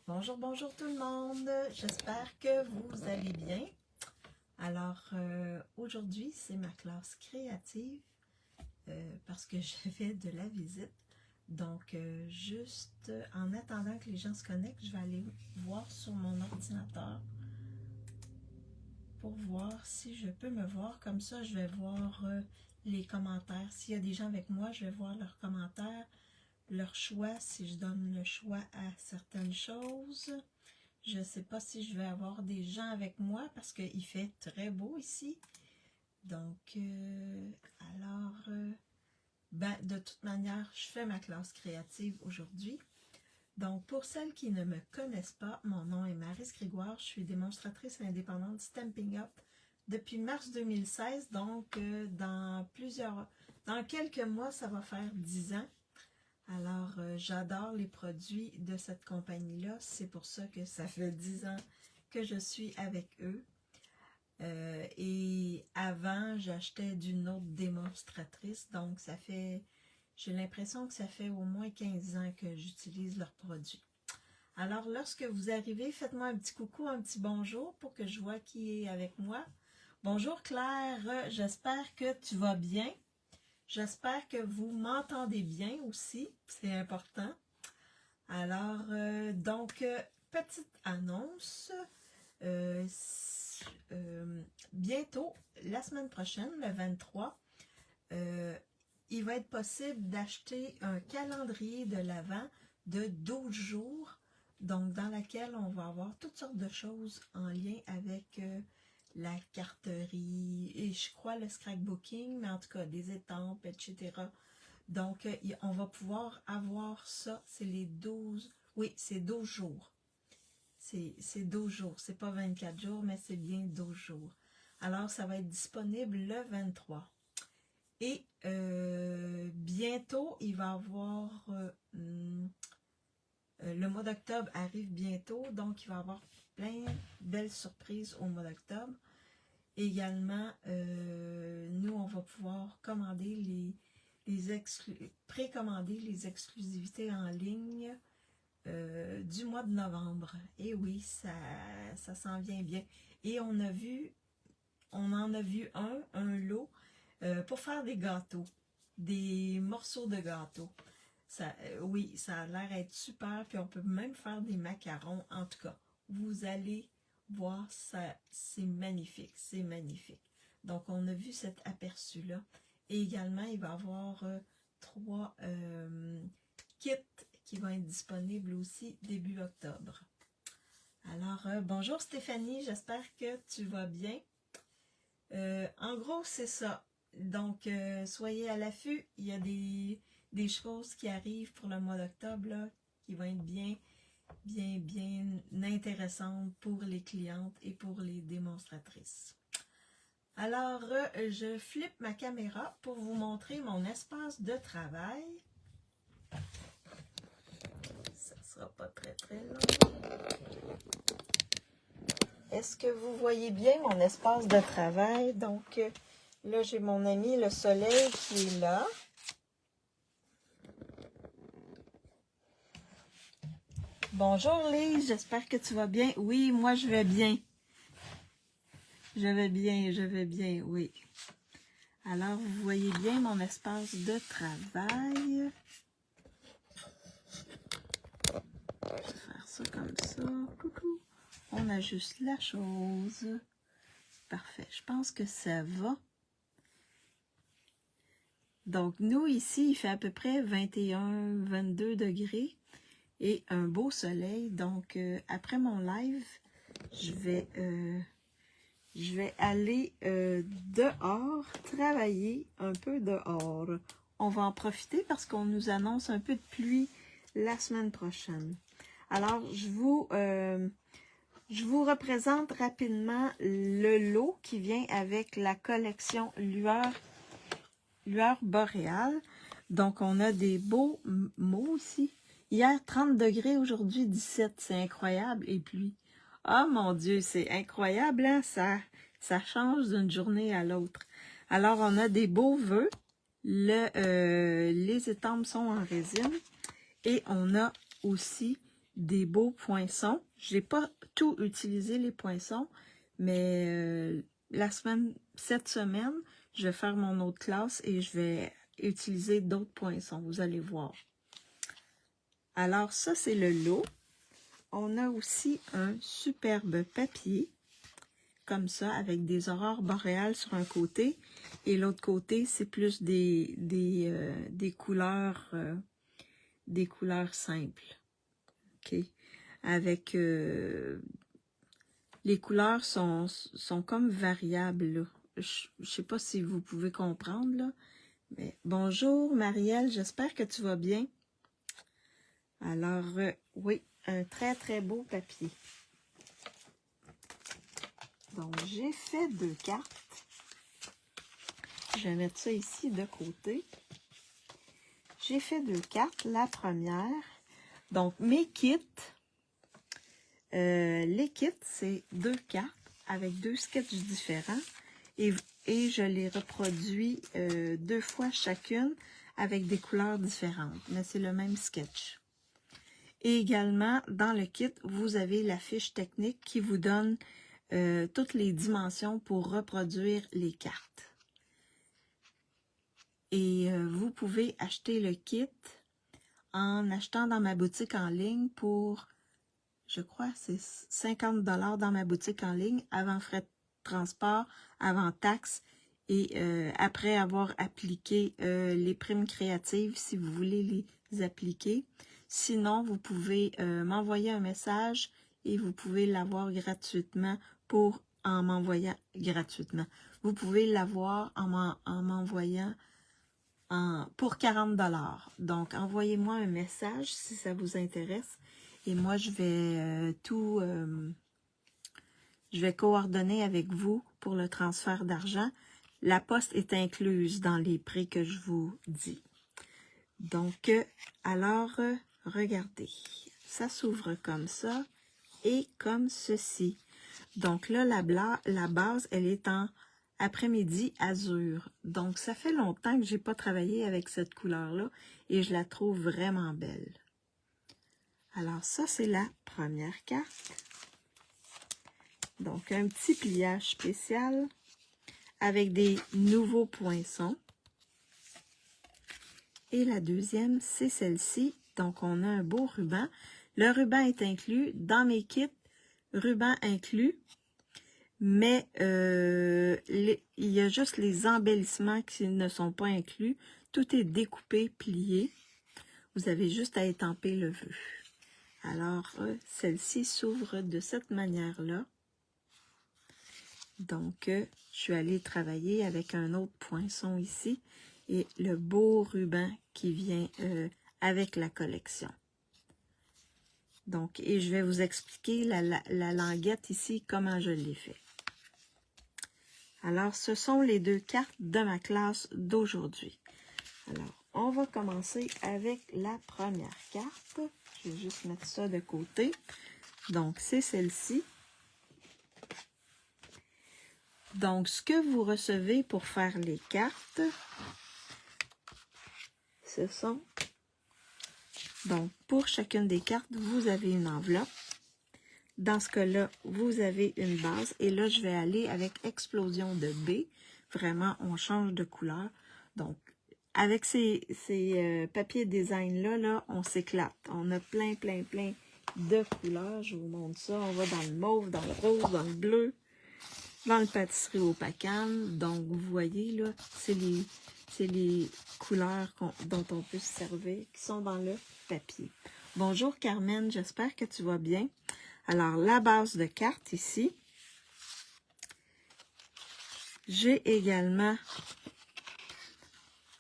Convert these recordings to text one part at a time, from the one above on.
Bonjour, bonjour tout le monde. J'espère que vous allez bien. Alors, aujourd'hui, c'est ma classe créative parce que je fais de la visite. Donc, juste en attendant que les gens se connectent, je vais aller voir sur mon ordinateur pour voir si je peux me voir. Comme ça, je vais voir les commentaires. S'il y a des gens avec moi, je vais voir leurs commentaires, leurs choix, si je donne le choix à certaines choses. Je ne sais pas si je vais avoir des gens avec moi parce qu'il fait très beau ici. Donc, de toute manière, je fais ma classe créative aujourd'hui. Donc, pour celles qui ne me connaissent pas, mon nom est Maryse Grégoire. Je suis démonstratrice indépendante Stampin' Up depuis mars 2016. Donc, dans quelques mois, ça va faire 10 ans. Alors, j'adore les produits de cette compagnie-là. C'est pour ça que ça fait 10 ans que je suis avec eux. Et avant, j'achetais d'une autre démonstratrice. Donc, j'ai l'impression que ça fait au moins 15 ans que j'utilise leurs produits. Alors, lorsque vous arrivez, faites-moi un petit coucou, un petit bonjour pour que je vois qui est avec moi. Bonjour Claire, j'espère que tu vas bien. J'espère que vous m'entendez bien aussi, c'est important. Alors, petite annonce. Bientôt, la semaine prochaine, le 23, il va être possible d'acheter un calendrier de l'Avent de 12 jours, donc dans laquelle on va avoir toutes sortes de choses en lien avec la carterie et je crois le scrapbooking, mais en tout cas des étampes, etc. Donc, on va pouvoir avoir ça, c'est les 12, oui, c'est 12 jours. C'est 12 jours, c'est pas 24 jours, mais c'est bien 12 jours. Alors, ça va être disponible le 23. Et bientôt, il va y avoir, le mois d'octobre arrive bientôt, donc il va y avoir plein de belles surprises au mois d'octobre. Également, nous, on va pouvoir commander précommander les exclusivités en ligne du mois de novembre. Et oui, ça s'en vient bien. Et on en a vu un lot pour faire des gâteaux, des morceaux de gâteaux. Oui, ça a l'air d'être super, puis on peut même faire des macarons. En tout cas, vous allez voir, ça, c'est magnifique, c'est magnifique. Donc, on a vu cet aperçu-là. Et également, il va y avoir 3 kits qui vont être disponibles aussi début octobre. Alors, bonjour Stéphanie, j'espère que tu vas bien. En gros, c'est ça. Donc, soyez à l'affût. Il y a des choses qui arrivent pour le mois d'octobre là, qui vont être bien intéressantes pour les clientes et pour les démonstratrices. Alors, je flippe ma caméra pour vous montrer mon espace de travail. Ça ne sera pas très long. Est-ce que vous voyez bien mon espace de travail? Donc, là, j'ai mon ami le soleil qui est là. Bonjour Lise, j'espère que tu vas bien. Oui, moi je vais bien. Je vais bien, oui. Alors, vous voyez bien mon espace de travail. Je vais faire ça comme ça. Coucou. On ajuste la chose. Parfait, je pense que ça va. Donc, nous, ici, il fait à peu près 21-22 degrés et un beau soleil. Donc, après mon live, je vais aller dehors, travailler un peu dehors. On va en profiter parce qu'on nous annonce un peu de pluie la semaine prochaine. Alors, je vous représente rapidement le lot qui vient avec la collection Lueur boréale. Donc, on a des beaux mots ici. Hier, 30 degrés, aujourd'hui 17. C'est incroyable. Et puis, oh mon Dieu, c'est incroyable, hein? Ça change d'une journée à l'autre. Alors, on a des beaux vœux. Les étampes sont en résine. Et on a aussi des beaux poinçons. Je n'ai pas tout utilisé les poinçons, mais cette semaine, je vais faire mon autre classe et je vais utiliser d'autres poinçons. Vous allez voir. Alors, ça, c'est le lot. On a aussi un superbe papier, comme ça, avec des aurores boréales sur un côté. Et l'autre côté, c'est plus des couleurs simples. OK? Avec... les couleurs sont comme variables, là. Je ne sais pas si vous pouvez comprendre, là. Mais bonjour, Marielle, j'espère que tu vas bien. Alors, oui, un très, très beau papier. Donc, j'ai fait 2 cartes. Je vais mettre ça ici de côté. J'ai fait 2 cartes. La première, donc mes kits, les kits, c'est 2 cartes avec 2 sketchs différents et je les reproduis 2 fois chacune avec des couleurs différentes, mais c'est le même sketch. Et également, dans le kit, vous avez la fiche technique qui vous donne toutes les dimensions pour reproduire les cartes. Et vous pouvez acheter le kit en achetant dans ma boutique en ligne pour, je crois, c'est 50 $ dans ma boutique en ligne, avant frais de transport, avant taxes, et après avoir appliqué les primes créatives, si vous voulez les appliquer. Sinon, vous pouvez m'envoyer un message et vous pouvez l'avoir gratuitement en m'envoyant gratuitement. Vous pouvez l'avoir en m'envoyant pour 40 $. Donc, envoyez-moi un message si ça vous intéresse. Et moi, je vais je vais coordonner avec vous pour le transfert d'argent. La poste est incluse dans les prix que je vous dis. Donc, alors, regardez. Ça s'ouvre comme ça et comme ceci. Donc là, la base, elle est en après-midi azur. Donc, ça fait longtemps que je n'ai pas travaillé avec cette couleur-là et je la trouve vraiment belle. Alors, ça, c'est la première carte. Donc, un petit pliage spécial avec des nouveaux poinçons. Et la deuxième, c'est celle-ci. Donc, on a un beau ruban. Le ruban est inclus dans mes kits. Ruban inclus. Mais il y a juste les embellissements qui ne sont pas inclus. Tout est découpé, plié. Vous avez juste à étamper le vœu. Alors, celle-ci s'ouvre de cette manière-là. Donc, je suis allée travailler avec un autre poinçon ici et le beau ruban qui vient avec la collection. Donc, et je vais vous expliquer la languette ici, comment je l'ai fait. Alors, ce sont les 2 cartes de ma classe d'aujourd'hui. Alors, on va commencer avec la première carte. Je vais juste mettre ça de côté. Donc, c'est celle-ci. Donc, ce que vous recevez pour faire les cartes, ce sont... Donc, pour chacune des cartes, vous avez une enveloppe. Dans ce cas-là, vous avez une base. Et là, je vais aller avec Explosion de B. Vraiment, on change de couleur. Donc, avec ces papiers design-là, on s'éclate. On a plein de couleurs. Je vous montre ça. On va dans le mauve, dans le rose, dans le bleu, dans le pâtisserie au Pacane. Donc, vous voyez, là, c'est les couleurs dont on peut se servir, qui sont dans le papier. Bonjour Carmen, j'espère que tu vas bien. Alors, la base de carte ici. J'ai également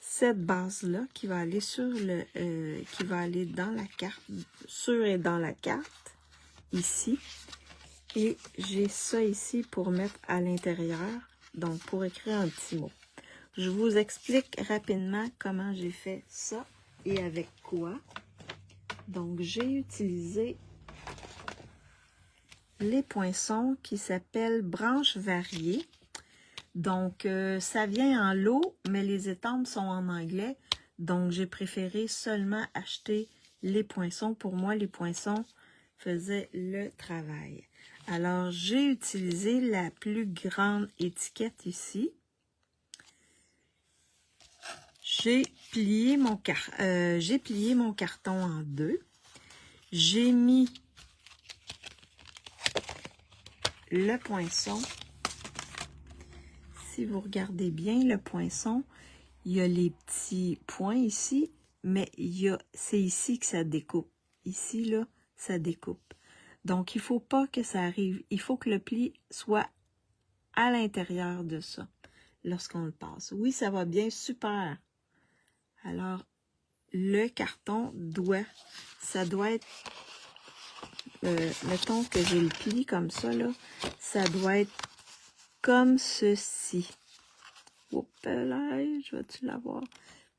cette base-là qui va aller qui va aller dans la carte, sur et dans la carte, ici. Et j'ai ça ici pour mettre à l'intérieur, donc pour écrire un petit mot. Je vous explique rapidement comment j'ai fait ça et avec quoi. Donc, j'ai utilisé les poinçons qui s'appellent branches variées. Donc, ça vient en lot, mais les étampes sont en anglais. Donc, j'ai préféré seulement acheter les poinçons. Pour moi, les poinçons faisaient le travail. Alors, j'ai utilisé la plus grande étiquette ici. J'ai plié mon carton en deux. J'ai mis le poinçon. Si vous regardez bien le poinçon, il y a les petits points ici, mais c'est ici que ça découpe. Ici, là, ça découpe. Donc, il ne faut pas que ça arrive. Il faut que le pli soit à l'intérieur de ça, lorsqu'on le passe. Oui, ça va bien, super. Alors, le carton ça doit être, mettons que j'ai le pli comme ça, là, ça doit être comme ceci. Oups là, je vais-tu l'avoir?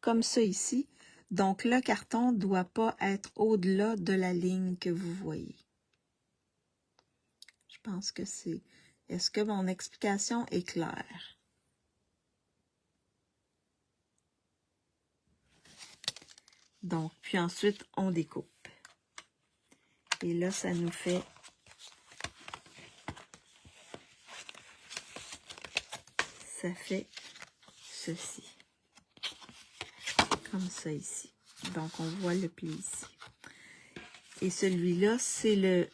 Comme ça ici. Donc, le carton ne doit pas être au-delà de la ligne que vous voyez. Je pense que c'est... Est-ce que mon explication est claire? Donc, puis ensuite, on découpe. Et là, ça nous fait... Ça fait ceci. Comme ça ici. Donc, on voit le pli ici. Et celui-là, c'est le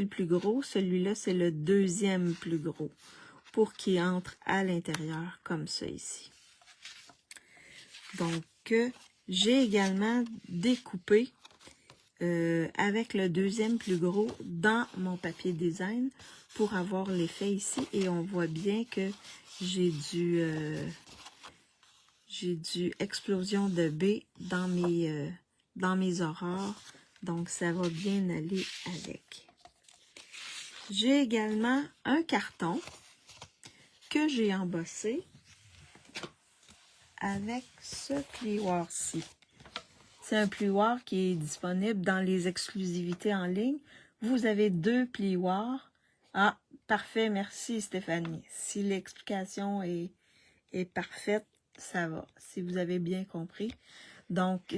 plus gros. Celui-là, c'est le deuxième plus gros. Pour qu'il entre à l'intérieur, comme ça ici. Donc, j'ai également découpé avec le deuxième plus gros dans mon papier design pour avoir l'effet ici. Et on voit bien que j'ai du explosion de B dans mes aurores. Donc, ça va bien aller avec. J'ai également un carton que j'ai embossé avec ce plioir-ci. C'est un plioir qui est disponible dans les exclusivités en ligne. Vous avez 2 plioirs. Ah, parfait, merci Stéphanie. Si l'explication est parfaite, ça va, si vous avez bien compris. Donc,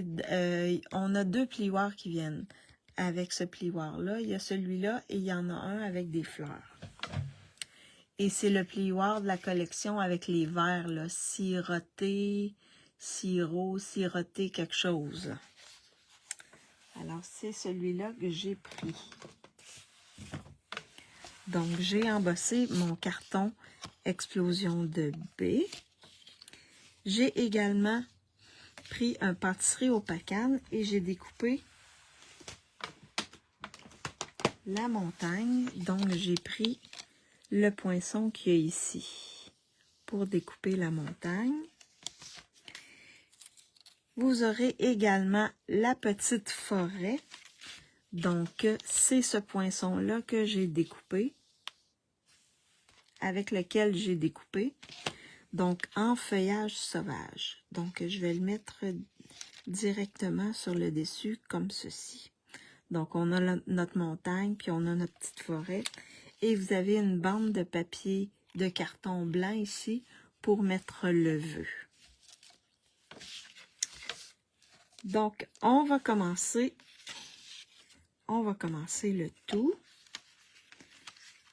on a 2 plioirs qui viennent avec ce plioir-là. Il y a celui-là et il y en a un avec des fleurs. Et c'est le plioir de la collection avec les verres, là, siroté, sirop, siroté, quelque chose. Alors, c'est celui-là que j'ai pris. Donc, j'ai embossé mon carton Explosion de B. J'ai également pris un pâtisserie au pacane et j'ai découpé la montagne. Donc, j'ai pris le poinçon qu'il y a ici pour découper la montagne. Vous aurez également la petite forêt. Donc, c'est ce poinçon-là que j'ai découpé, avec lequel j'ai découpé. Donc, en feuillage sauvage. Donc, je vais le mettre directement sur le dessus, comme ceci. Donc, on a notre montagne, puis on a notre petite forêt. Et vous avez une bande de papier de carton blanc ici pour mettre le vœu. Donc, on va commencer le tout.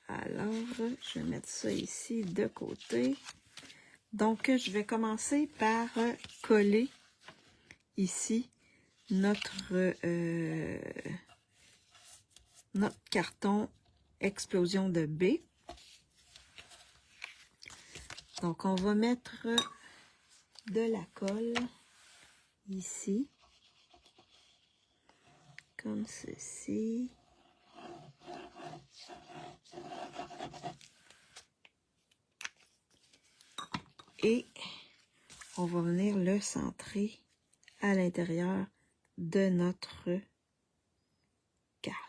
Alors, je vais mettre ça ici de côté. Donc, je vais commencer par coller ici notre carton Explosion de B. Donc, on va mettre de la colle ici, comme ceci. Et on va venir le centrer à l'intérieur de notre carte.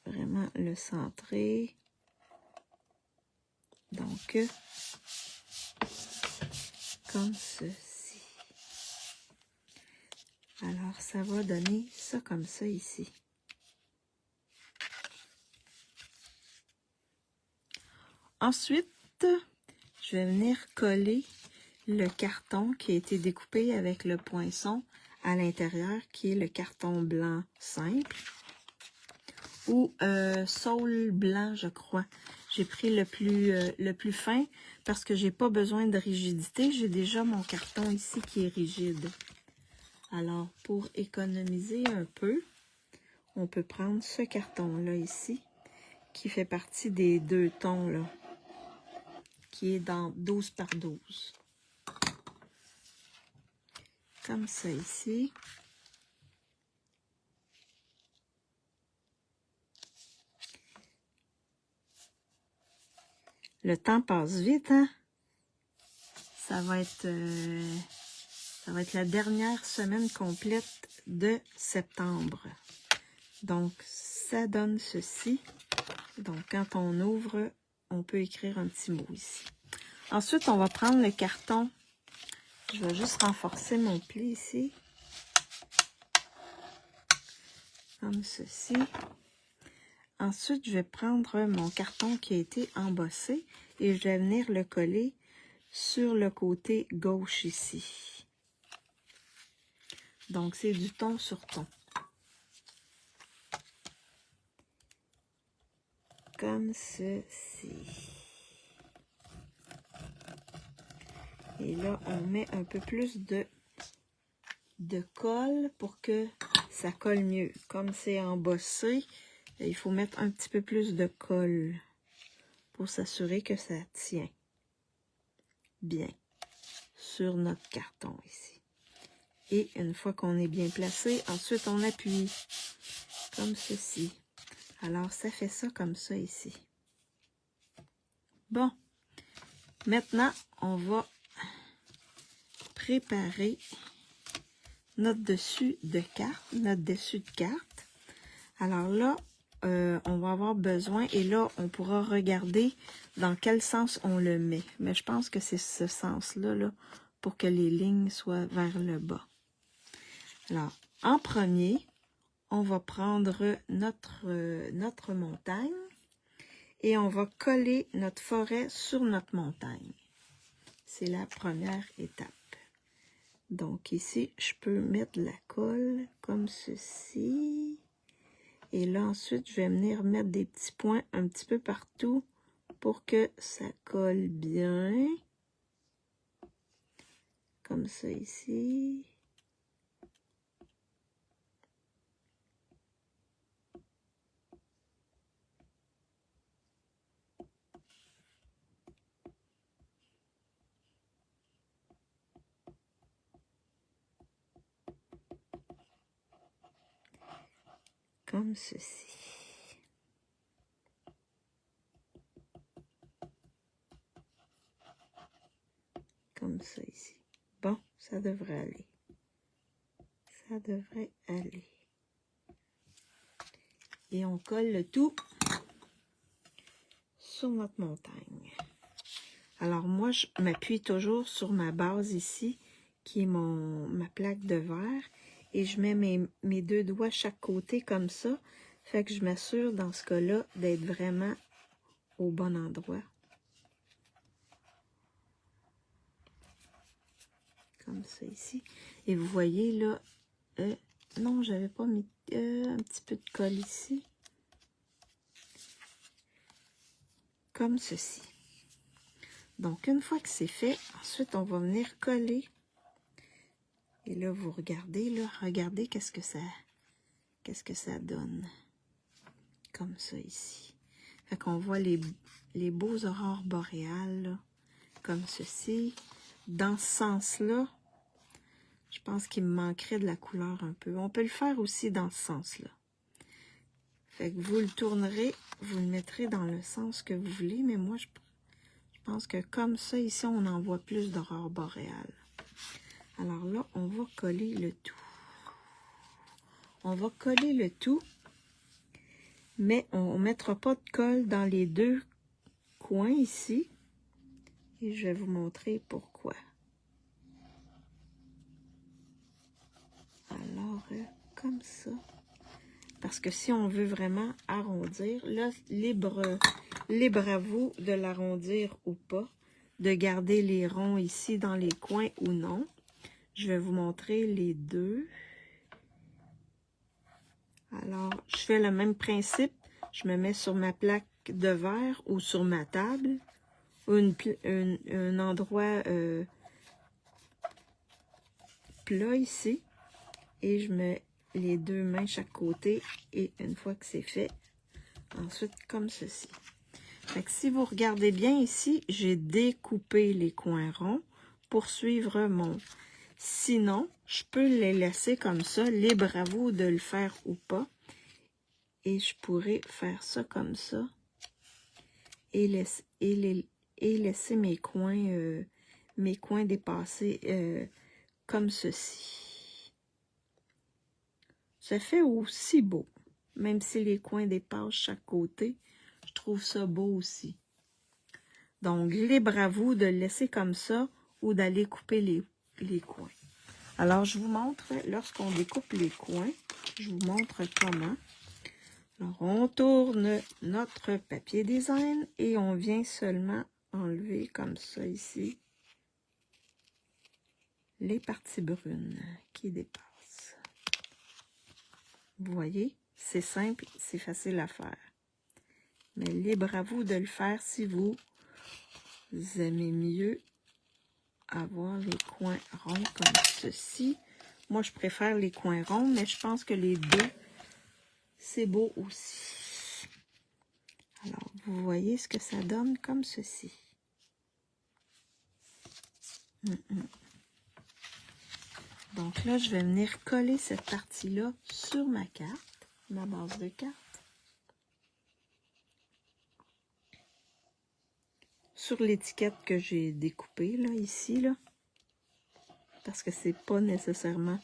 Vraiment le centrer. Donc, comme ceci. Alors, ça va donner ça comme ça ici. Ensuite, je vais venir coller le carton qui a été découpé avec le poinçon à l'intérieur, qui est le carton blanc simple. Ou saule blanc, je crois. J'ai pris le plus fin parce que j'ai pas besoin de rigidité. J'ai déjà mon carton ici qui est rigide. Alors, pour économiser un peu, on peut prendre ce carton-là ici, qui fait partie des 2 tons, là, qui est dans 12 par 12. Comme ça ici. Le temps passe vite, hein? Ça va être la dernière semaine complète de septembre. Donc, ça donne ceci. Donc, quand on ouvre, on peut écrire un petit mot ici. Ensuite, on va prendre le carton. Je vais juste renforcer mon pli ici. Comme ceci. Ensuite, je vais prendre mon carton qui a été embossé et je vais venir le coller sur le côté gauche ici. Donc, c'est du ton sur ton. Comme ceci. Et là, on met un peu plus de colle pour que ça colle mieux. Comme c'est embossé, il faut mettre un petit peu plus de colle pour s'assurer que ça tient bien sur notre carton ici. Et une fois qu'on est bien placé, ensuite on appuie comme ceci. Alors, ça fait ça comme ça ici. Bon, maintenant, on va préparer notre dessus de carte, Alors là, on va avoir besoin, et là, on pourra regarder dans quel sens on le met. Mais je pense que c'est ce sens-là, là, pour que les lignes soient vers le bas. Alors, en premier, on va prendre notre montagne et on va coller notre forêt sur notre montagne. C'est la première étape. Donc ici, je peux mettre de la colle comme ceci. Et là, ensuite, je vais venir mettre des petits points un petit peu partout pour que ça colle bien. Comme ça ici. Comme ceci. Comme ça ici. Bon, ça devrait aller. Ça devrait aller. Et on colle le tout sur notre montagne. Alors moi, je m'appuie toujours sur ma base ici, qui est ma plaque de verre. Et je mets mes 2 doigts chaque côté comme ça. Fait que je m'assure dans ce cas-là d'être vraiment au bon endroit. Comme ça ici. Et vous voyez là, non, j'avais pas mis un petit peu de colle ici. Comme ceci. Donc, une fois que c'est fait, ensuite, on va venir coller. Et là, vous regardez, qu'est-ce que ça donne. Comme ça ici. Fait qu'on voit les beaux aurores boréales, là, comme ceci. Dans ce sens-là, je pense qu'il me manquerait de la couleur un peu. On peut le faire aussi dans ce sens-là. Fait que vous le tournerez, vous le mettrez dans le sens que vous voulez, mais moi, je pense que comme ça, ici, on en voit plus d'aurores boréales. Alors là, on va coller le tout. On va coller le tout, mais on ne mettra pas de colle dans les 2 coins ici. Et je vais vous montrer pourquoi. Alors, comme ça. Parce que si on veut vraiment arrondir, là, libre à vous de l'arrondir ou pas, de garder les ronds ici dans les coins ou non. Je vais vous montrer les deux. Alors, je fais le même principe. Je me mets sur ma plaque de verre ou sur ma table. Ou un endroit plat ici. Et je mets les deux mains chaque côté. Et une fois que c'est fait, ensuite comme ceci. Fait que si vous regardez bien ici, j'ai découpé les coins ronds pour suivre mon... Sinon, je peux les laisser comme ça, libre à vous de le faire ou pas. Et je pourrais faire ça comme ça. Et laisser mes coins dépasser comme ceci. Ça fait aussi beau. Même si les coins dépassent chaque côté, je trouve ça beau aussi. Donc, libre à vous de le laisser comme ça ou d'aller couper les coins. Alors, je vous montre, lorsqu'on découpe les coins, je vous montre comment. Alors, on tourne notre papier design et on vient seulement enlever comme ça ici les parties brunes qui dépassent. Vous voyez, c'est simple, c'est facile à faire. Mais libre à vous de le faire si vous aimez mieux avoir les coins ronds comme ceci. Moi, je préfère les coins ronds, mais je pense que les deux, c'est beau aussi. Alors, vous voyez ce que ça donne comme ceci. Donc là, je vais venir coller cette partie-là sur ma carte, ma base de carte. Sur l'étiquette que j'ai découpée, là, ici, là. Parce que c'est pas nécessairement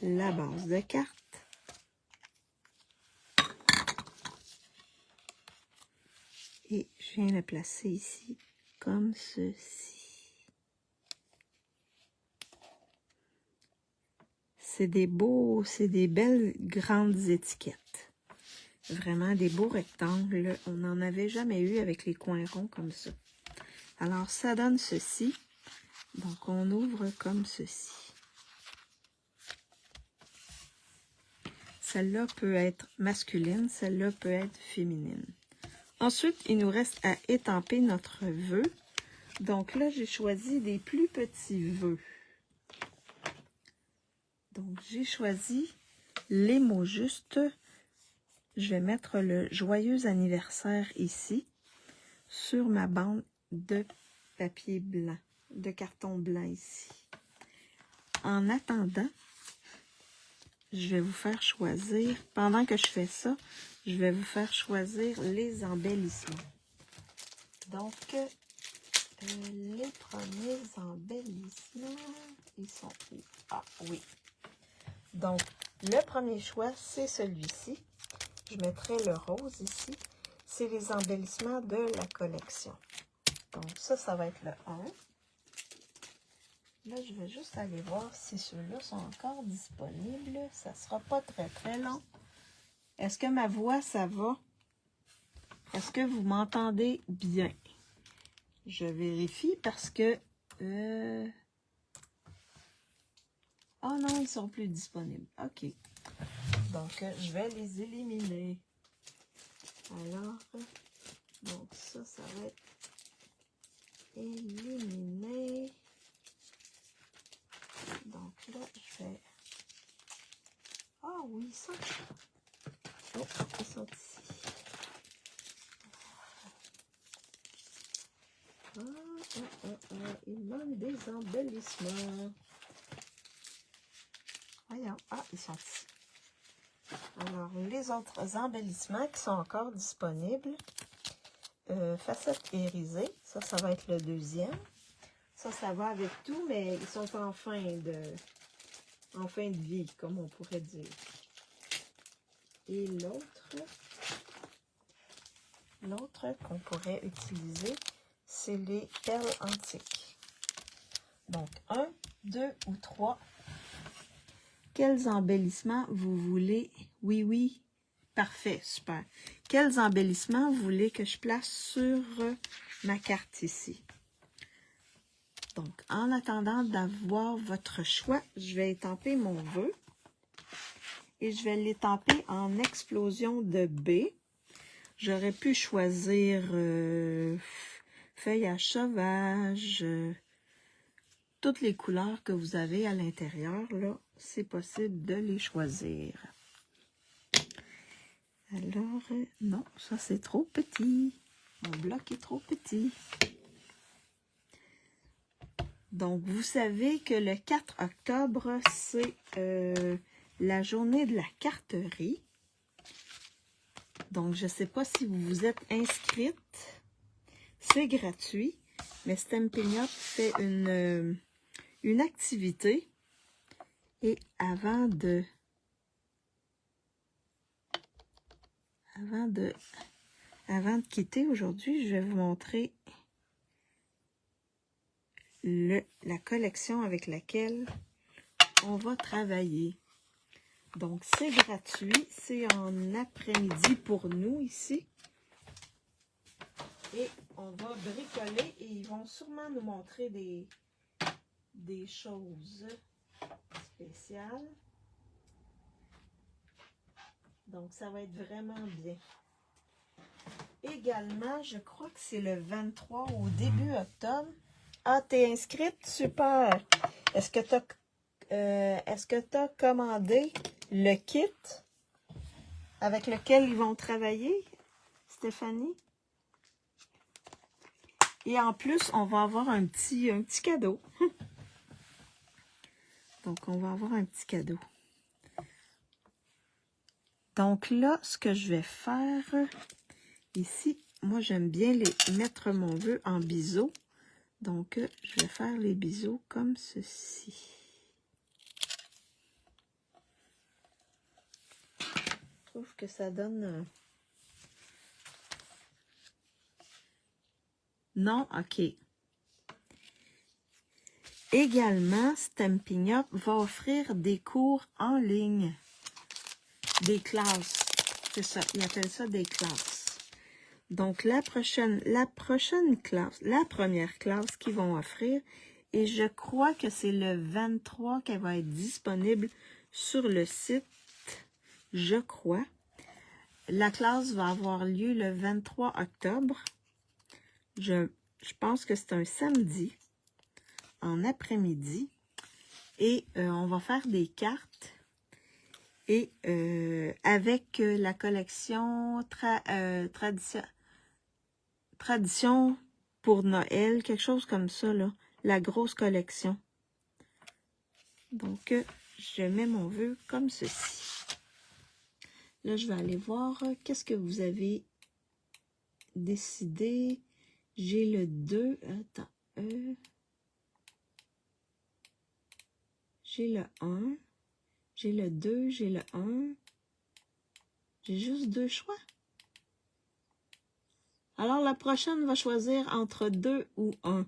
la base de carte. Et je viens la placer ici, comme ceci. C'est des belles grandes étiquettes. Vraiment des beaux rectangles. On n'en avait jamais eu avec les coins ronds comme ça. Alors, ça donne ceci. Donc, on ouvre comme ceci. Celle-là peut être masculine, celle-là peut être féminine. Ensuite, il nous reste à étamper notre vœu. Donc là, j'ai choisi des plus petits vœux. Donc, j'ai choisi les mots justes. Je vais mettre le joyeux anniversaire ici, sur ma bande de papier blanc, de carton blanc ici. En attendant, je vais vous faire choisir, pendant que je fais ça, je vais vous faire choisir les embellissements. Donc, les premiers embellissements, ils sont où? Ah, oui. Donc, le premier choix, c'est celui-ci. Je mettrai le rose ici. C'est les embellissements de la collection. Donc, ça va être le 1. Là, je vais juste aller voir si ceux-là sont encore disponibles. Ça ne sera pas très, très long. Est-ce que ma voix, ça va? Est-ce que vous m'entendez bien? Je vérifie parce que... Oh non, ils ne sont plus disponibles. OK. Donc, je vais les éliminer. Alors, donc ça va être éliminé. Donc là, je vais... Ah oui, ça. Oh, ils sont ici. Il manque des embellissements. Voyons. Ah, ils sont ici. Alors, les autres embellissements qui sont encore disponibles. Facette irisée. Ça va être le deuxième. Ça va avec tout, mais ils sont en fin de vie, comme on pourrait dire. Et l'autre qu'on pourrait utiliser, c'est les perles antiques. Donc, 1, 2 ou 3. Quels embellissements vous voulez? Oui, oui. Parfait, super. Quels embellissements vous voulez que je place sur ma carte ici? Donc, en attendant d'avoir votre choix, je vais étamper mon vœu. Et je vais l'étamper en explosion de B. J'aurais pu choisir feuillage sauvage, toutes les couleurs que vous avez à l'intérieur, là, c'est possible de les choisir. Alors, non, ça c'est trop petit. Mon bloc est trop petit. Donc, vous savez que le 4 octobre, c'est la journée de la carterie. Donc, je ne sais pas si vous vous êtes inscrite. C'est gratuit, mais Stampin' Up fait une activité. Et avant de quitter aujourd'hui, je vais vous montrer la collection avec laquelle on va travailler. Donc, c'est gratuit. C'est en après-midi pour nous ici. Et on va bricoler et ils vont sûrement nous montrer des choses spéciales. Donc, ça va être vraiment bien. Également, je crois que c'est le 23 au début octobre. Ah, t'es inscrite? Super! Est-ce que tu as commandé le kit avec lequel ils vont travailler, Stéphanie? Et en plus, on va avoir un petit cadeau. Donc, on va avoir un petit cadeau. Donc là, ce que je vais faire ici, moi, j'aime bien mettre mon vœu en biseau. Donc, je vais faire les biseaux comme ceci. Je trouve que ça donne... Non, OK. Également, Stampin' Up va offrir des cours en ligne. Des classes. C'est ça, ils appellent ça des classes. Donc, la prochaine classe, la première classe qu'ils vont offrir, et je crois que c'est le 23 qu'elle va être disponible sur le site, je crois. La classe va avoir lieu le 23 octobre. Je pense que c'est un samedi, en après-midi. Et on va faire des cartes. Et avec la collection Tradition pour Noël, quelque chose comme ça, là. La grosse collection. Donc, je mets mon vœu comme ceci. Là, je vais aller voir qu'est-ce que vous avez décidé. J'ai le 2. Attends. J'ai le 1. J'ai le 2. J'ai le 1. J'ai juste 2 choix. Alors, la prochaine va choisir entre 2 ou 1.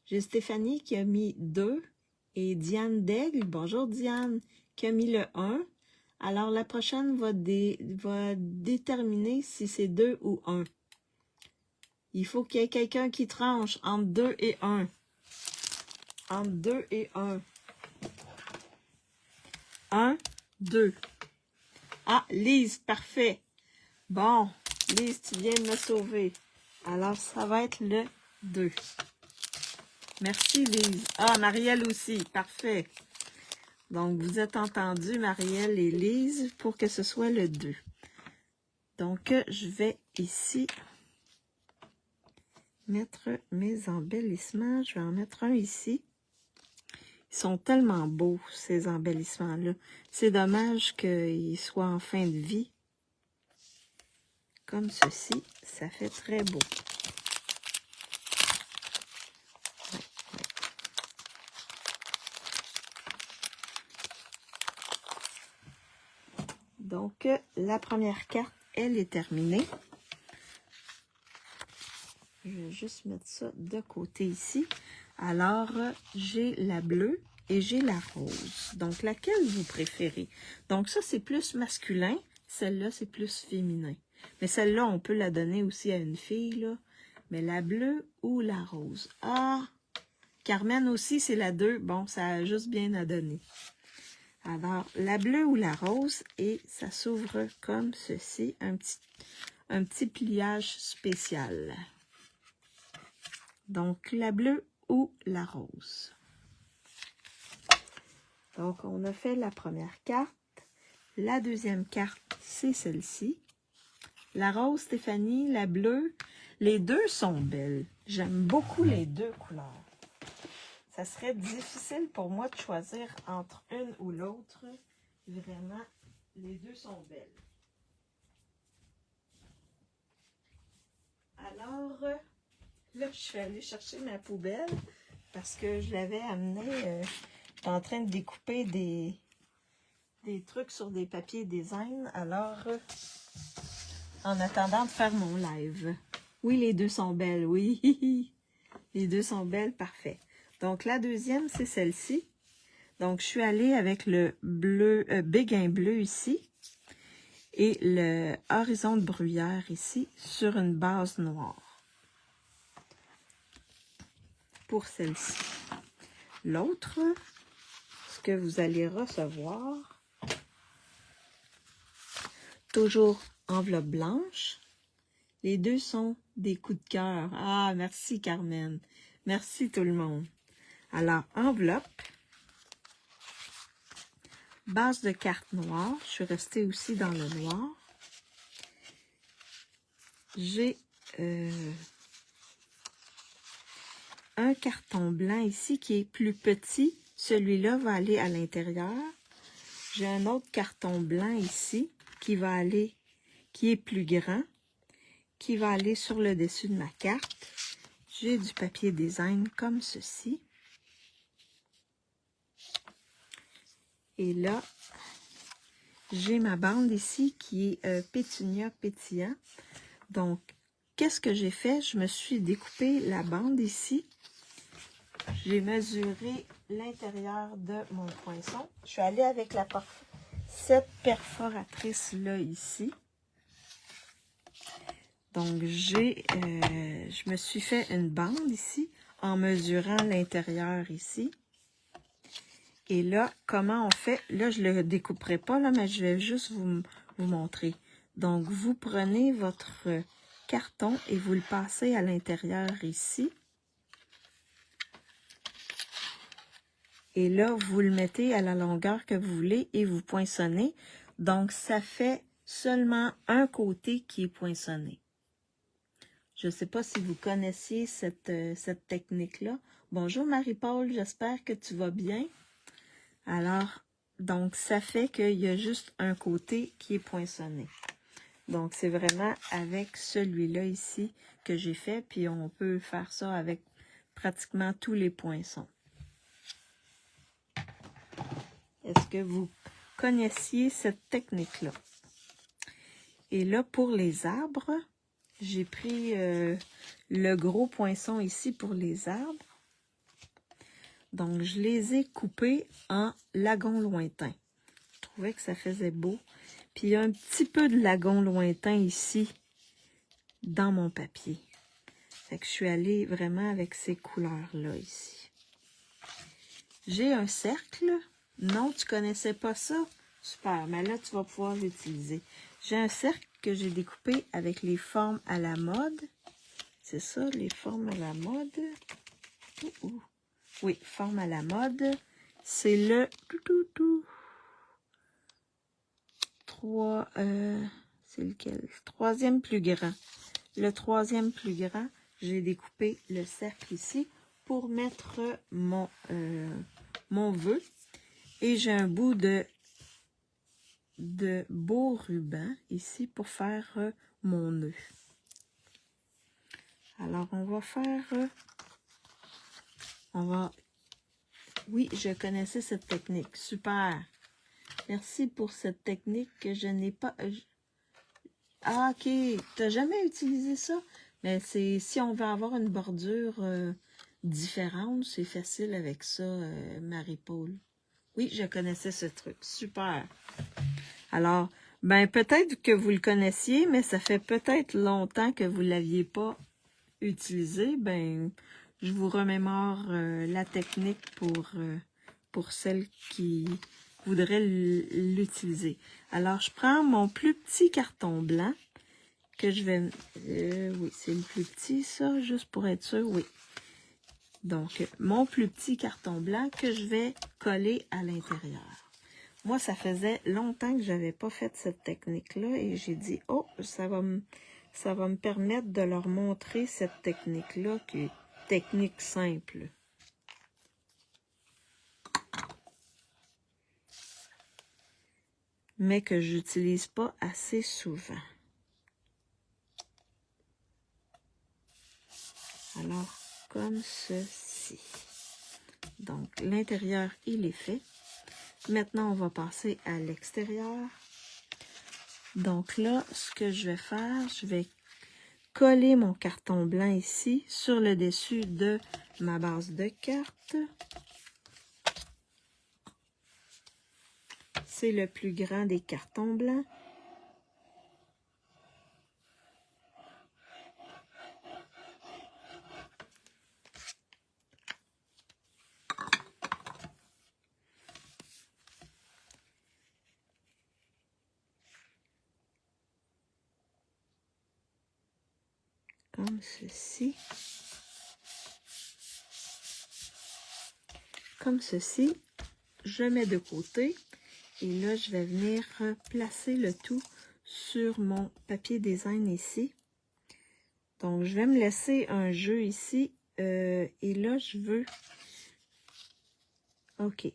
J'ai Stéphanie qui a mis 2 et Diane Daigle, bonjour Diane, qui a mis le 1. Alors, la prochaine va déterminer si c'est 2 ou 1. Il faut qu'il y ait quelqu'un qui tranche entre 2 et 1. Entre 2 et 1. 1, 2. Ah, Lise, parfait. Bon, Lise, tu viens de me sauver. Alors, ça va être le 2. Merci, Lise. Ah, Marielle aussi, parfait. Donc, vous êtes entendus, Marielle et Lise, pour que ce soit le 2. Donc, je vais ici mettre mes embellissements. Je vais en mettre un ici. Ils sont tellement beaux, ces embellissements-là. C'est dommage qu'ils soient en fin de vie. Comme ceci, ça fait très beau. Donc, la première carte, elle est terminée. Je vais juste mettre ça de côté ici. Alors, j'ai la bleue et j'ai la rose. Donc, laquelle vous préférez? Donc, ça, c'est plus masculin. Celle-là, c'est plus féminin. Mais celle-là, on peut la donner aussi à une fille, là. Mais la bleue ou la rose? Ah! Carmen aussi, c'est la 2. Bon, ça a juste bien à donner. Alors, la bleue ou la rose, et ça s'ouvre comme ceci, un petit pliage spécial. Donc, la bleue ou la rose. Donc, on a fait la première carte. La deuxième carte, c'est celle-ci. La rose, Stéphanie, la bleue, les deux sont belles. J'aime beaucoup les deux couleurs. Ça serait difficile pour moi de choisir entre une ou l'autre. Vraiment, les deux sont belles. Alors, là, je suis allée chercher ma poubelle parce que je l'avais amenée. J'étais en train de découper des trucs sur des papiers design. Alors, en attendant de faire mon live. Oui, les deux sont belles, oui. Les deux sont belles, parfait. Donc, la deuxième, c'est celle-ci. Donc, je suis allée avec le bleu, béguin bleu ici. Et le horizon de bruyère ici, sur une base noire. Pour celle-ci. L'autre, ce que vous allez recevoir, toujours enveloppe blanche. Les deux sont des coups de cœur. Ah, merci Carmen. Merci tout le monde. Alors, enveloppe. Base de carte noire. Je suis restée aussi dans le noir. J'ai un carton blanc ici qui est plus petit. Celui-là va aller à l'intérieur. J'ai un autre carton blanc ici qui est plus grand, qui va aller sur le dessus de ma carte. J'ai du papier design comme ceci. Et là, j'ai ma bande ici qui est pétunia pétillant. Donc, qu'est-ce que j'ai fait? Je me suis découpé la bande ici. J'ai mesuré l'intérieur de mon poinçon. Je suis allée avec cette perforatrice-là ici. Donc, je me suis fait une bande ici en mesurant l'intérieur ici. Et là, comment on fait? Là, je ne le découperai pas, là, mais je vais juste vous montrer. Donc, vous prenez votre carton et vous le passez à l'intérieur ici. Et là, vous le mettez à la longueur que vous voulez et vous poinçonnez. Donc, ça fait seulement un côté qui est poinçonné. Je ne sais pas si vous connaissiez cette technique-là. Bonjour Marie-Paul, j'espère que tu vas bien. Alors, donc, ça fait qu'il y a juste un côté qui est poinçonné. Donc, c'est vraiment avec celui-là ici que j'ai fait. Puis, on peut faire ça avec pratiquement tous les poinçons. Est-ce que vous connaissiez cette technique-là? Et là, pour les arbres, j'ai pris le gros poinçon ici pour les arbres. Donc, je les ai coupés en lagon lointain. Je trouvais que ça faisait beau. Puis, il y a un petit peu de lagon lointain ici dans mon papier. Fait que je suis allée vraiment avec ces couleurs-là ici. J'ai un cercle. Non, tu connaissais pas ça? Super, mais là, tu vas pouvoir l'utiliser. J'ai un cercle que j'ai découpé avec les formes à la mode. C'est ça, les formes à la mode. Oui, forme à la mode. C'est le c'est lequel? Troisième plus grand. Le troisième plus grand, j'ai découpé le cercle ici pour mettre mon vœu. Et j'ai un bout de beau ruban ici pour faire mon nœud. Alors, on va faire... Oui, je connaissais cette technique. Super. Merci pour cette technique que je n'ai pas... Ah, ok. Tu n'as jamais utilisé ça? Mais c'est si on veut avoir une bordure différente, c'est facile avec ça, Marie-Paul. Oui, je connaissais ce truc. Super. Alors, ben peut-être que vous le connaissiez, mais ça fait peut-être longtemps que vous ne l'aviez pas utiliser, ben, je vous remémore la technique pour celles qui voudraient l'utiliser. Alors, je prends mon plus petit carton blanc que je vais... oui, c'est le plus petit, ça, juste pour être sûr, oui. Donc, mon plus petit carton blanc que je vais coller à l'intérieur. Moi, ça faisait longtemps que je n'avais pas fait cette technique-là et j'ai dit, oh, ça va me permettre de leur montrer cette technique-là qui est technique simple. Mais que j'utilise pas assez souvent. Alors, comme ceci. Donc, l'intérieur, il est fait. Maintenant, on va passer à l'extérieur. Donc là, ce que je vais faire, je vais coller mon carton blanc ici sur le dessus de ma base de carte. C'est le plus grand des cartons blancs. Comme ceci. Comme ceci. Je mets de côté. Et là, je vais venir placer le tout sur mon papier design ici. Donc, je vais me laisser un jeu ici. Et là, je veux... OK.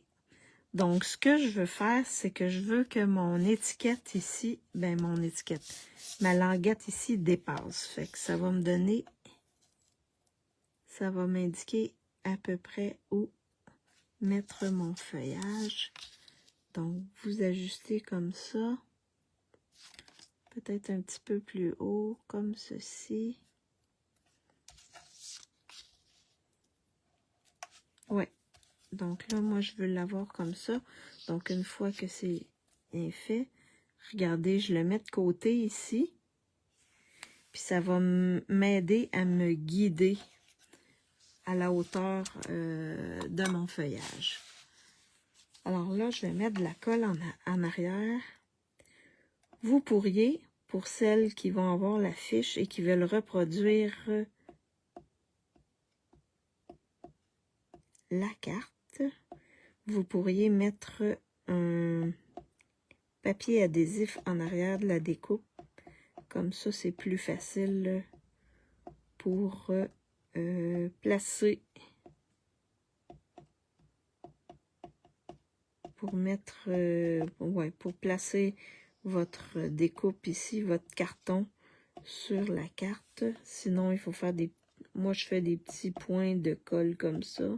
Donc, ce que je veux faire, c'est que je veux que mon étiquette ici, ben mon étiquette, ma languette ici dépasse. Fait que ça va me donner, ça va m'indiquer à peu près où mettre mon feuillage. Donc, vous ajustez comme ça. Peut-être un petit peu plus haut, comme ceci. Ouais. Donc là, moi, je veux l'avoir comme ça. Donc, une fois que c'est bien fait, regardez, je le mets de côté ici. Puis ça va m'aider à me guider à la hauteur de mon feuillage. Alors là, je vais mettre de la colle en arrière. Vous pourriez, pour celles qui vont avoir la fiche et qui veulent reproduire la carte, vous pourriez mettre un papier adhésif en arrière de la découpe. Comme ça, c'est plus facile pour placer, pour mettre, pour placer votre découpe ici, votre carton sur la carte. Sinon, il faut faire des, moi je fais des petits points de colle comme ça,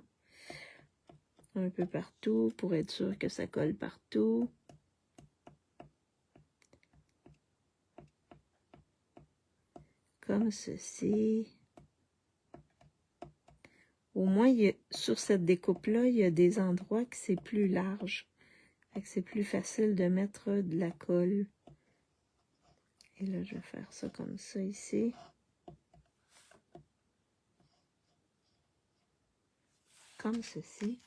un peu partout pour être sûr que ça colle partout. Comme ceci. Au moins, sur cette découpe-là, il y a des endroits que c'est plus large. Fait que c'est plus facile de mettre de la colle. Et là, je vais faire ça comme ça ici. Comme ceci.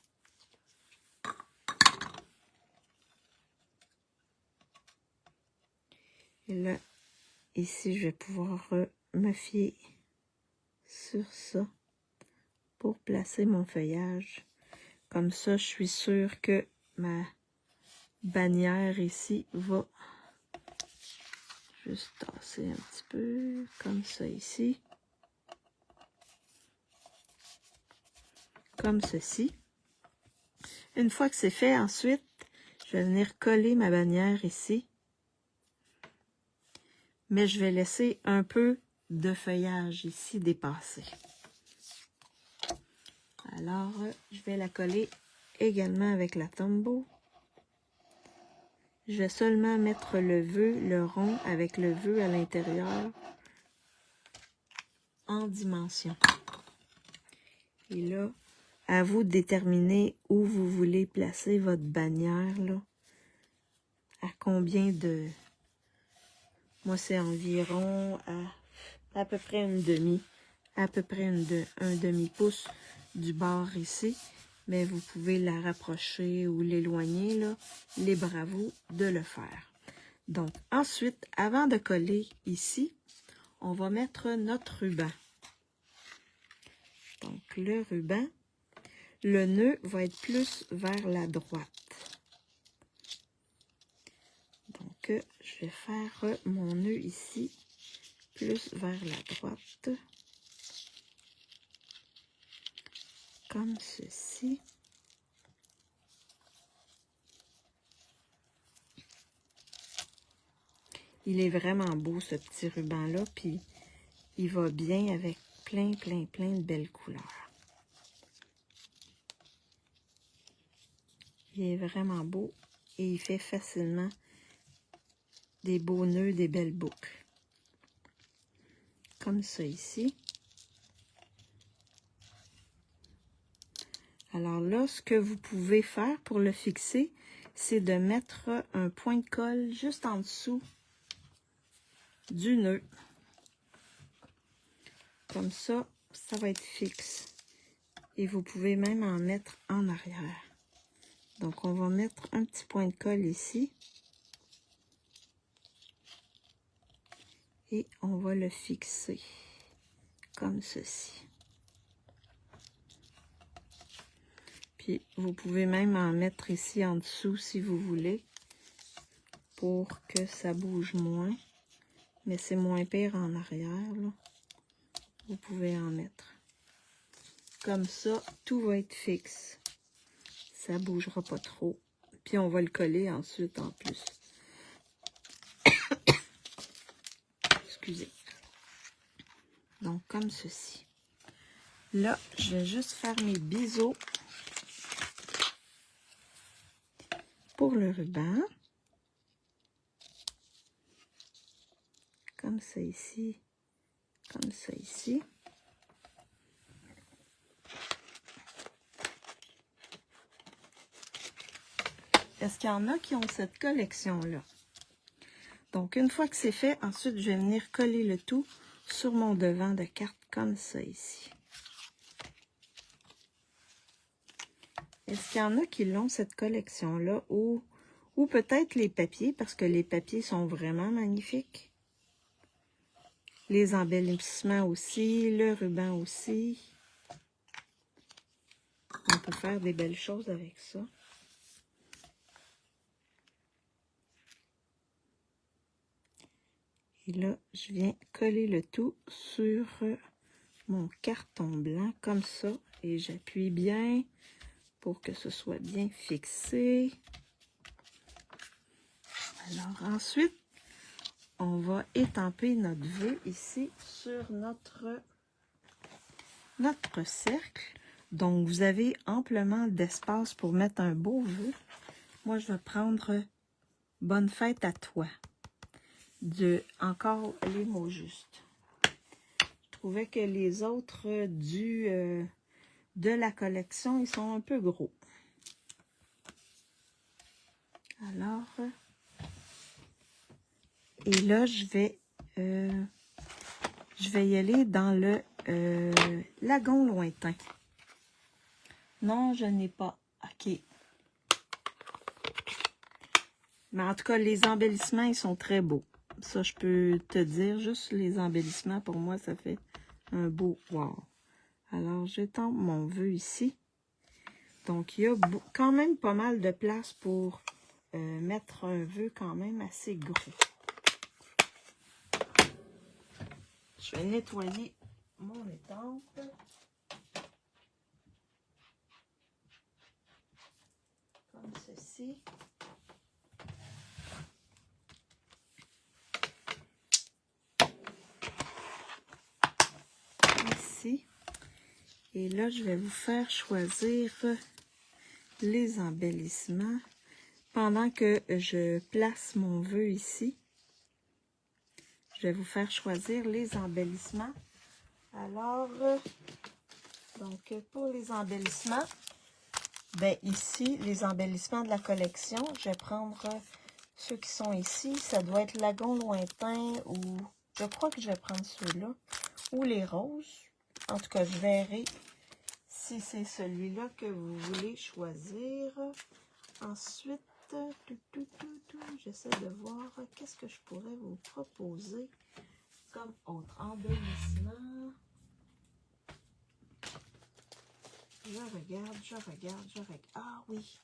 Et là, ici, je vais pouvoir me fier sur ça pour placer mon feuillage. Comme ça, je suis sûre que ma bannière ici va juste tasser un petit peu, comme ça ici. Comme ceci. Une fois que c'est fait, ensuite, je vais venir coller ma bannière ici. Mais je vais laisser un peu de feuillage ici dépasser. Alors, je vais la coller également avec la Tombow. Je vais seulement mettre le vœu, le rond avec le vœu à l'intérieur en dimension. Et là, à vous de déterminer où vous voulez placer votre bannière, là. À combien de... Moi, c'est environ à peu près une demi à peu près un demi-pouce du bord ici. Mais vous pouvez la rapprocher ou l'éloigner, là, libre à vous de le faire. Donc, ensuite, avant de coller ici, on va mettre notre ruban. Donc, le ruban, le nœud va être plus vers la droite. Donc, je vais faire mon nœud ici, plus vers la droite. Comme ceci. Il est vraiment beau ce petit ruban-là, puis il va bien avec plein de belles couleurs. Il est vraiment beau et il fait facilement des beaux nœuds, des belles boucles. Comme ça ici. Alors là, ce que vous pouvez faire pour le fixer, c'est de mettre un point de colle juste en dessous du nœud. Comme ça, ça va être fixe. Et vous pouvez même en mettre en arrière. Donc, on va mettre un petit point de colle ici. Et on va le fixer comme ceci. Puis, vous pouvez même en mettre ici en dessous si vous voulez, pour que ça bouge moins. Mais c'est moins pire en arrière, là. Vous pouvez en mettre. Comme ça, tout va être fixe. Ça ne bougera pas trop. Puis, on va le coller ensuite en plus. Excusez. Donc, comme ceci. Là, je vais juste faire mes biseaux pour le ruban. Comme ça ici. Comme ça ici. Est-ce qu'il y en a qui ont cette collection-là? Donc, une fois que c'est fait, ensuite, je vais venir coller le tout sur mon devant de carte comme ça ici. Est-ce qu'il y en a qui l'ont, cette collection-là? Ou peut-être les papiers, parce que les papiers sont vraiment magnifiques. Les embellissements aussi, le ruban aussi. On peut faire des belles choses avec ça. Et là, je viens coller le tout sur mon carton blanc, comme ça. Et j'appuie bien pour que ce soit bien fixé. Alors, ensuite, on va étamper notre vœu ici sur notre cercle. Donc, vous avez amplement d'espace pour mettre un beau vœu. Moi, je vais prendre « Bonne fête à toi ». Encore les mots justes. Je trouvais que les autres de la collection, ils sont un peu gros. Alors, et là, je vais y aller dans le lagon lointain. Non, je n'ai pas. OK. Mais en tout cas, les embellissements, ils sont très beaux. Ça, je peux te dire, juste les embellissements, pour moi, ça fait un beau wow. Alors, j'étends mon vœu ici. Donc, il y a quand même pas mal de place pour mettre un vœu quand même assez gros. Je vais nettoyer mon étampe. Comme ceci. Ici. Et là, je vais vous faire choisir les embellissements. Pendant que je place mon vœu ici, je vais vous faire choisir les embellissements. Alors, donc pour les embellissements, ben ici, les embellissements de la collection, je vais prendre ceux qui sont ici. Ça doit être lagon lointain ou je crois que je vais prendre ceux-là. Ou les roses. En tout cas, je verrai si c'est celui-là que vous voulez choisir. Ensuite, j'essaie de voir qu'est-ce que je pourrais vous proposer comme autre embellissement. Je regarde. Ah oui!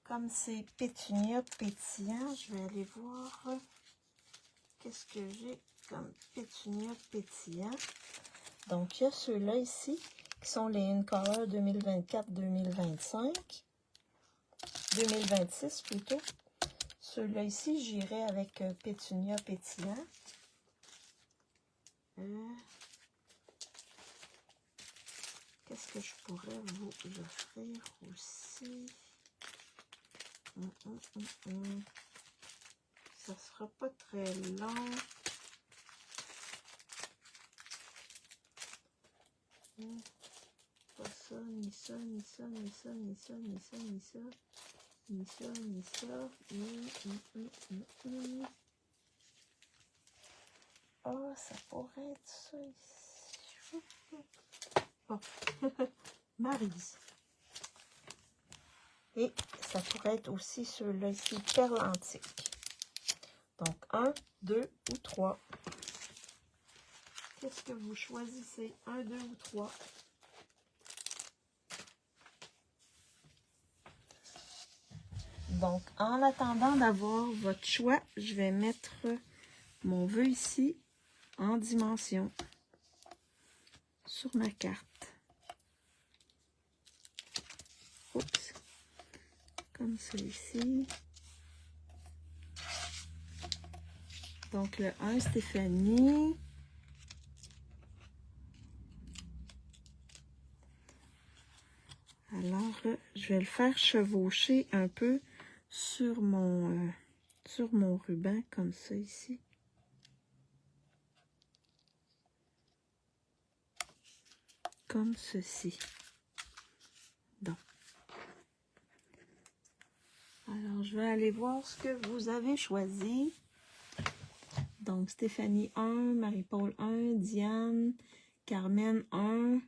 Comme c'est pétunia pétillant, je vais aller voir qu'est-ce que j'ai comme pétunia pétillant. Donc, il y a ceux-là ici, qui sont les In Color 2024-2025. 2026 plutôt. Ceux-là ici, j'irai avec pétunia pétillant. Qu'est-ce que je pourrais vous offrir aussi? Ça sera pas très long. Pas ça, ni ça. Oh, ça pourrait être ça ici. Bon. Maryse. Et ça pourrait être aussi ceux-là ici, perle antique. Donc, 1, 2 ou 3. Qu'est-ce que vous choisissez? 1, 2 ou 3? Donc, en attendant d'avoir votre choix, je vais mettre mon vœu ici en dimension sur ma carte. Oups. Comme celui-ci. Donc, le 1, Stéphanie. Alors, je vais le faire chevaucher un peu sur mon ruban, comme ça ici. Comme ceci. Donc. Alors, je vais aller voir ce que vous avez choisi. Donc, Stéphanie 1, Marie-Paul 1, Diane, Carmen 1,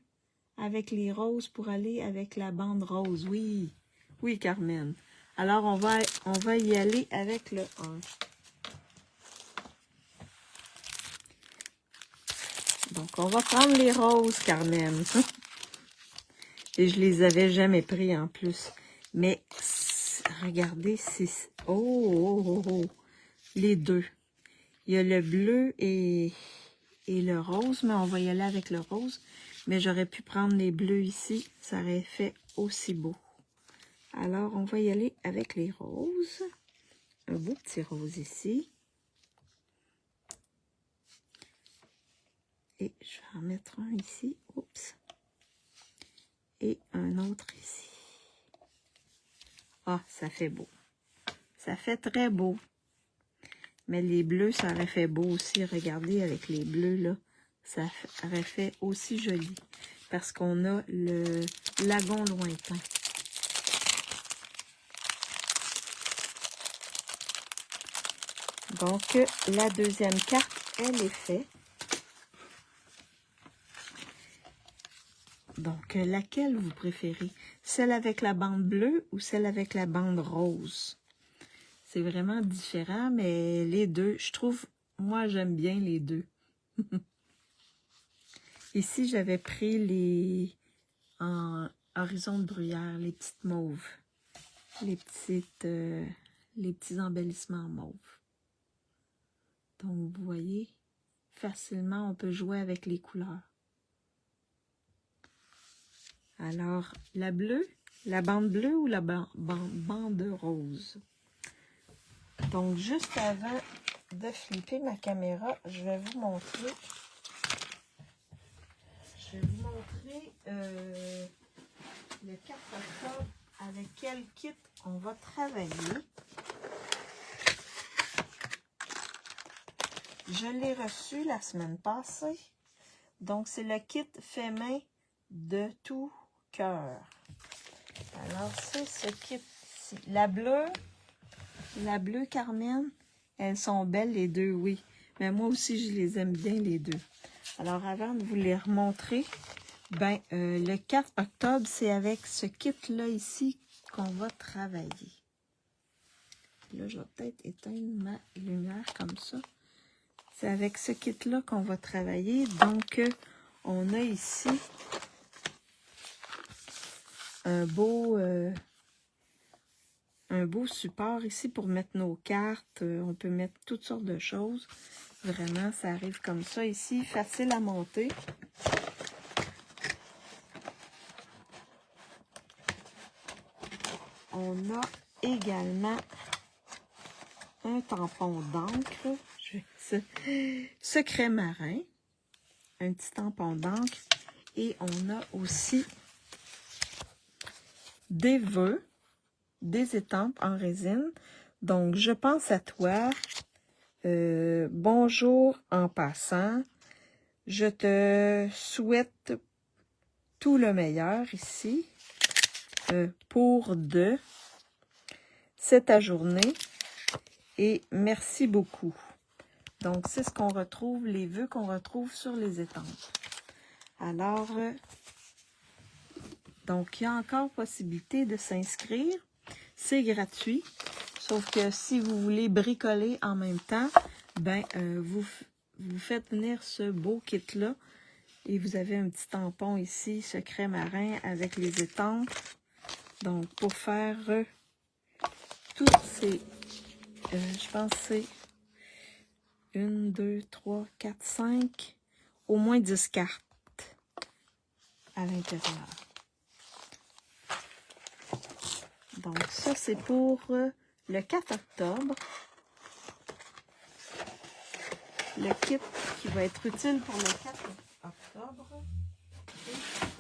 avec les roses pour aller avec la bande rose. Oui, oui, Carmen. Alors, on va y aller avec le 1. Donc, on va prendre les roses, Carmen. Et je les avais jamais pris en plus. Mais, regardez, c'est... Oh, les deux. Il y a le bleu et le rose, mais on va y aller avec le rose. Mais j'aurais pu prendre les bleus ici, ça aurait fait aussi beau. Alors, on va y aller avec les roses. Un beau petit rose ici. Et je vais en mettre un ici. Oups. Et un autre ici. Ah, ça fait beau. Ça fait très beau. Mais les bleus, ça aurait fait beau aussi. Regardez, avec les bleus, là, ça aurait fait aussi joli. Parce qu'on a le lagon lointain. Donc, la deuxième carte, elle est faite. Donc, laquelle vous préférez? Celle avec la bande bleue ou celle avec la bande rose? C'est vraiment différent, mais les deux, je trouve, moi, j'aime bien les deux. Ici, j'avais pris les en horizon de bruyère, les petites mauves. Les petits embellissements mauves. Donc, vous voyez, facilement, on peut jouer avec les couleurs. Alors, la bleue, la bande bleue ou la bande rose? Donc, juste avant de flipper ma caméra, je vais vous montrer. Je vais vous montrer le 4 octobre avec quel kit on va travailler. Je l'ai reçu la semaine passée. Donc, c'est le kit fait main de tout cœur. Alors, c'est ce kit-ci. La bleue, Carmen, elles sont belles les deux, oui. Mais moi aussi, je les aime bien les deux. Alors, avant de vous les remontrer, ben, le 4 octobre, c'est avec ce kit-là ici qu'on va travailler. Là, je vais peut-être éteindre ma lumière comme ça. C'est avec ce kit-là qu'on va travailler. Donc, on a ici un beau support ici pour mettre nos cartes. On peut mettre toutes sortes de choses. Vraiment, ça arrive comme ça ici. Facile à monter. On a également un tampon d'encre. Secret marin. Un petit tampon d'encre. Et on a aussi des vœux, des étampes en résine. Donc, je pense à toi. Bonjour en passant. Je te souhaite tout le meilleur ici. Pour de. C'est ta journée. Et merci beaucoup. Donc, c'est ce qu'on retrouve, les vœux qu'on retrouve sur les étampes. Alors, donc, il y a encore possibilité de s'inscrire. C'est gratuit. Sauf que si vous voulez bricoler en même temps, ben, vous faites venir ce beau kit-là. Et vous avez un petit tampon ici, secret marin, avec les étampes. Donc, pour faire toutes ces... je pense que c'est 1, 2, 3, 4, 5, au moins 10 cartes à l'intérieur. Donc, ça, c'est pour le 4 octobre. Le kit qui va être utile pour le 4 octobre.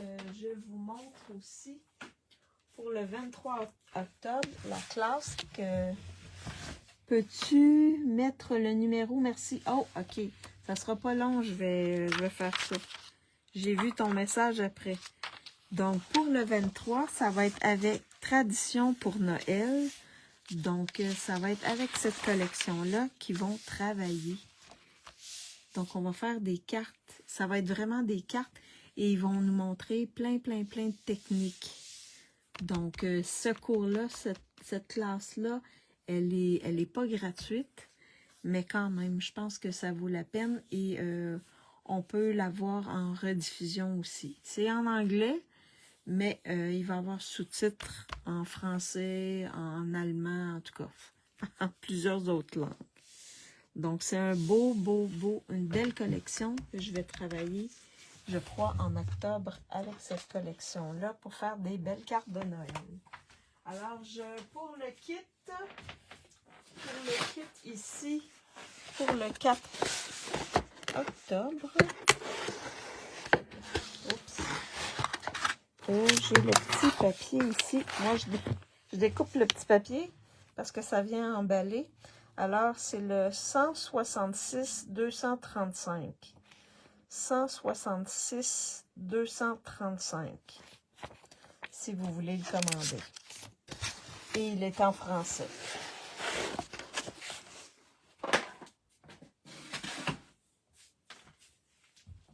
Et je vous montre aussi pour le 23 octobre, la classe que... Peux-tu mettre le numéro? Merci. Oh, OK. Ça sera pas long, je vais faire ça. J'ai vu ton message après. Donc, pour le 23, ça va être avec Tradition pour Noël. Donc, ça va être avec cette collection-là qu'ils vont travailler. Donc, on va faire des cartes. Ça va être vraiment des cartes et ils vont nous montrer plein de techniques. Donc, ce cours-là, cette classe-là, elle est pas gratuite, mais quand même, je pense que ça vaut la peine et on peut la voir en rediffusion aussi. C'est en anglais, mais il va y avoir sous-titres en français, en allemand, en tout cas, en plusieurs autres langues. Donc, c'est un une belle collection que je vais travailler, je crois, en octobre avec cette collection-là pour faire des belles cartes de Noël. Alors, pour le kit ici, pour le 4 octobre, oups, j'ai le petit papier ici. Moi, je découpe le petit papier parce que ça vient emballer. Alors, c'est le 166-235. 166-235. Si vous voulez le commander. Et il est en français.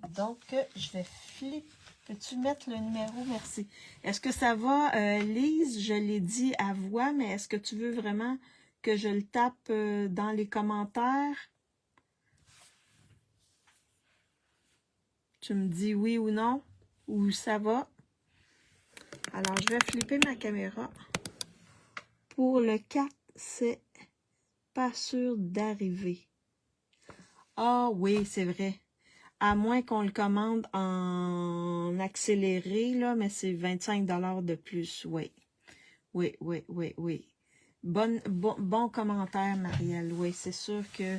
Donc, je vais flipper. Peux-tu mettre le numéro? Merci. Est-ce que ça va, Lise? Je l'ai dit à voix, mais est-ce que tu veux vraiment que je le tape dans les commentaires? Tu me dis oui ou non? Ou ça va? Alors, je vais flipper ma caméra. Pour le 4, c'est pas sûr d'arriver. Ah oui, c'est vrai. À moins qu'on le commande en accéléré, là, mais c'est 25 $ de plus, oui. Oui. Bon commentaire, Marielle. Oui, c'est sûr que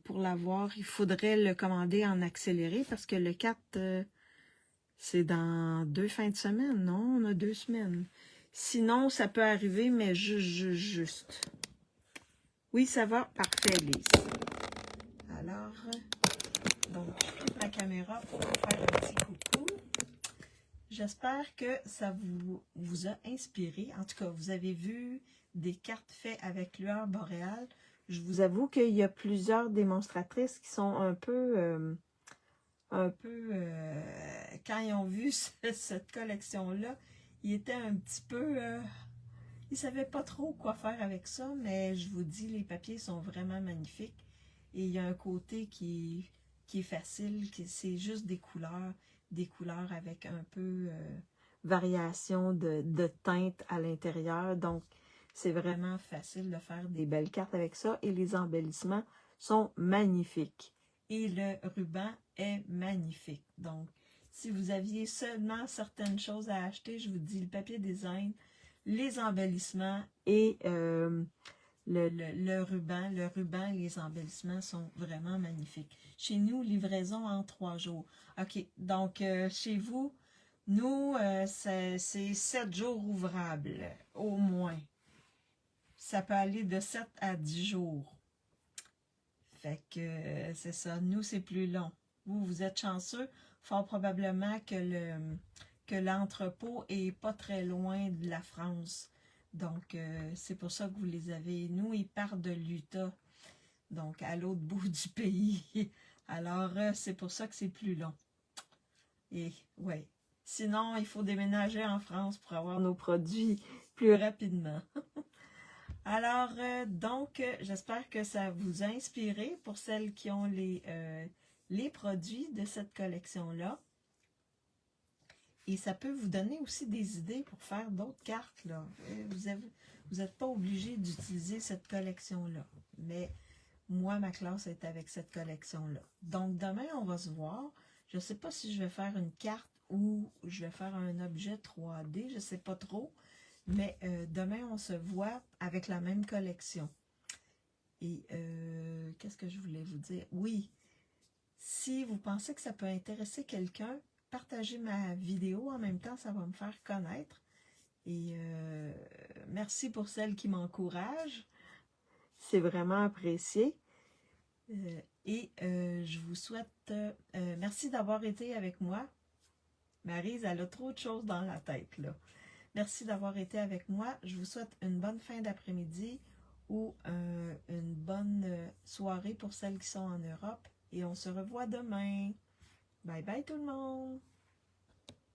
pour l'avoir, il faudrait le commander en accéléré parce que le 4, c'est dans 2 fins de semaine, non? On a 2 semaines. Sinon, ça peut arriver, mais juste. Oui, ça va. Parfait, Lise. Alors... Donc, je flippe ma caméra pour vous faire un petit coucou. J'espère que ça vous a inspiré. En tout cas, vous avez vu des cartes faites avec lueur boréale. Je vous avoue qu'il y a plusieurs démonstratrices qui sont un peu un peu, quand ils ont vu cette collection-là, ils étaient un petit peu, ils savaient pas trop quoi faire avec ça, mais je vous dis, les papiers sont vraiment magnifiques. Et il y a un côté qui est facile, c'est juste des couleurs avec un peu variation de teinte à l'intérieur. Donc, c'est vraiment facile de faire des belles cartes avec ça. Et les embellissements sont magnifiques. Et le ruban est magnifique. Donc, si vous aviez seulement certaines choses à acheter, je vous dis le papier design, les embellissements et le ruban. Le ruban et les embellissements sont vraiment magnifiques. Chez nous, livraison en 3 jours. OK, donc chez vous, nous, c'est 7 jours ouvrables, au moins. Ça peut aller de 7 à 10 jours. Fait que c'est ça. Nous, c'est plus long. Vous êtes chanceux. Fort probablement que l'entrepôt est pas très loin de la France. Donc, c'est pour ça que vous les avez. Nous, ils partent de l'Utah, donc à l'autre bout du pays. Alors, c'est pour ça que c'est plus long. Et, ouais. Sinon, il faut déménager en France pour avoir nos produits plus rapidement. Alors, donc, j'espère que ça vous a inspiré pour celles qui ont les produits de cette collection-là. Et ça peut vous donner aussi des idées pour faire d'autres cartes, là. Vous n'êtes pas obligé d'utiliser cette collection-là. Mais moi, ma classe est avec cette collection-là. Donc, demain, on va se voir. Je ne sais pas si je vais faire une carte ou je vais faire un objet 3D. Je ne sais pas trop. Mais demain, on se voit avec la même collection. Et qu'est-ce que je voulais vous dire? Oui, si vous pensez que ça peut intéresser quelqu'un, partagez ma vidéo. En même temps, ça va me faire connaître. Et merci pour celles qui m'encouragent. C'est vraiment apprécié. Et je vous souhaite... merci d'avoir été avec moi. Maryse, elle a trop de choses dans la tête, là. Merci d'avoir été avec moi. Je vous souhaite une bonne fin d'après-midi ou une bonne soirée pour celles qui sont en Europe. Et on se revoit demain. Bye bye tout le monde!